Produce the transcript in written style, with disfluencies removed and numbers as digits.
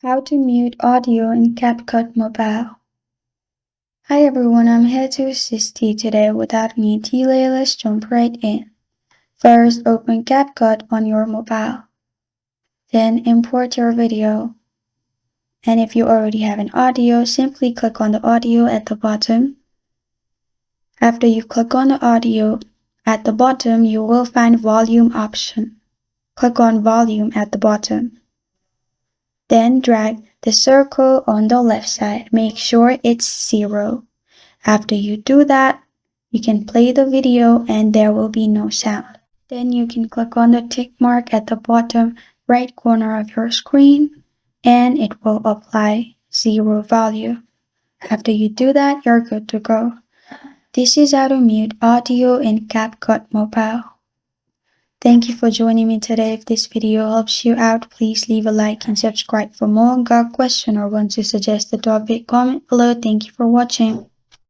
How to mute audio in CapCut Mobile. Hi everyone, I'm here to assist you today. Without any delay, let's jump right in. First, open CapCut on your mobile. Then import your video. And if you already have an audio, simply click on the audio at the bottom. After you click on the audio, at the bottom you will find volume option. Click on volume at the bottom. Then drag the circle on the left side. Make sure it's 0. After you do that, you can play the video and there will be no sound. Then you can click on the tick mark at the bottom right corner of your screen and it will apply 0 value. After you do that, you're good to go. This is how to mute audio in CapCut Mobile. Thank you for joining me today. If this video helps you out, please leave a like and subscribe for more. Got a question or want to suggest a topic? Comment below. Thank you for watching.